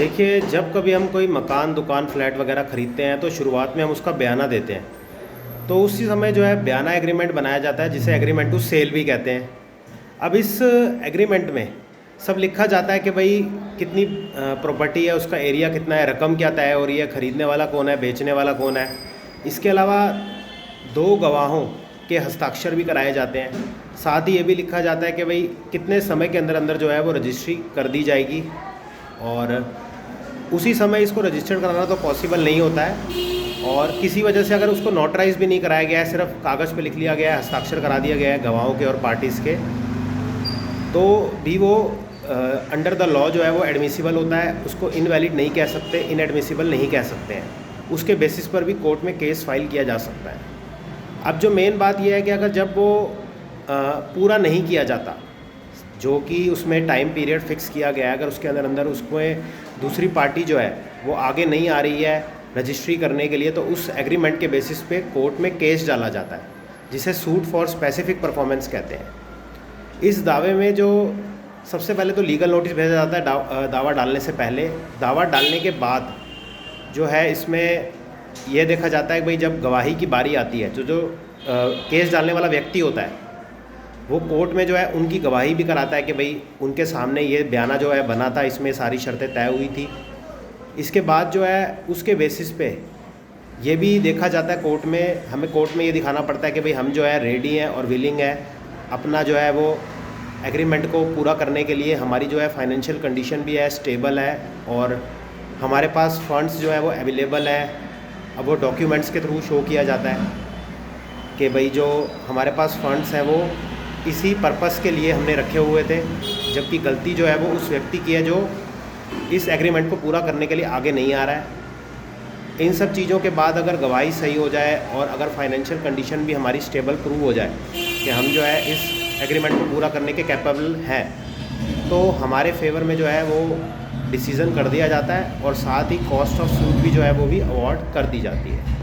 देखिए, जब कभी हम कोई मकान, दुकान, फ्लैट वगैरह ख़रीदते हैं तो शुरुआत में हम उसका बयाना देते हैं। तो उसी समय जो है बयाना एग्रीमेंट बनाया जाता है, जिसे एग्रीमेंट टू सेल भी कहते हैं। अब इस एग्रीमेंट में सब लिखा जाता है कि भाई कितनी प्रॉपर्टी है, उसका एरिया कितना है, रकम क्या तय हो रही है, ख़रीदने वाला कौन है, बेचने वाला कौन है। इसके अलावा 2 गवाहों के हस्ताक्षर भी कराए जाते हैं। साथ ही ये भी लिखा जाता है कि भाई कितने समय के अंदर अंदर जो है वो रजिस्ट्री कर दी जाएगी, और उसी समय इसको रजिस्टर्ड कराना तो पॉसिबल नहीं होता है। और किसी वजह से अगर उसको नोटराइज भी नहीं कराया गया है, सिर्फ कागज़ पे लिख लिया गया है, हस्ताक्षर करा दिया गया है गवाहों के और पार्टीज़ के, तो भी वो अंडर द लॉ जो है वो एडमिसिबल होता है। उसको इनवैलिड नहीं कह सकते, इनएडमिसिबल नहीं कह सकते हैं। उसके बेसिस पर भी कोर्ट में केस फाइल किया जा सकता है। अब जो मेन बात यह है कि अगर जब वो पूरा नहीं किया जाता, जो कि उसमें टाइम पीरियड फिक्स किया गया है, अगर उसके अंदर अंदर उसको दूसरी पार्टी जो है वो आगे नहीं आ रही है रजिस्ट्री करने के लिए, तो उस एग्रीमेंट के बेसिस पे कोर्ट में केस डाला जाता है, जिसे सूट फॉर स्पेसिफिक परफॉर्मेंस कहते हैं। इस दावे में जो सबसे पहले तो लीगल नोटिस भेजा जाता है दावा डालने से पहले। दावा डालने के बाद जो है इसमें यह देखा जाता है कि भाई जब गवाही की बारी आती है, जो केस डालने वाला व्यक्ति होता है वो कोर्ट में जो है उनकी गवाही भी कराता है कि भाई उनके सामने ये बयाना जो है बना था, इसमें सारी शर्तें तय हुई थी। इसके बाद जो है उसके बेसिस पे ये भी देखा जाता है कोर्ट में, हमें कोर्ट में ये दिखाना पड़ता है कि भाई हम जो है रेडी हैं और विलिंग है अपना जो है वो एग्रीमेंट को पूरा करने के लिए। हमारी जो है फाइनेंशियल कंडीशन भी है, स्टेबल है, और हमारे पास फंड्स जो है वो अवेलेबल है। अब वो डॉक्यूमेंट्स के थ्रू शो किया जाता है कि भाई जो हमारे पास फंड्स हैं वो इसी पर्पस के लिए हमने रखे हुए थे, जबकि गलती जो है वो उस व्यक्ति की है जो इस एग्रीमेंट को पूरा करने के लिए आगे नहीं आ रहा है। इन सब चीज़ों के बाद अगर गवाही सही हो जाए और अगर फाइनेंशियल कंडीशन भी हमारी स्टेबल प्रूव हो जाए कि हम जो है इस एग्रीमेंट को पूरा करने के कैपेबल हैं, तो हमारे फेवर में जो है वो डिसीज़न कर दिया जाता है, और साथ ही कॉस्ट ऑफ सूट भी जो है वो भी अवॉर्ड कर दी जाती है।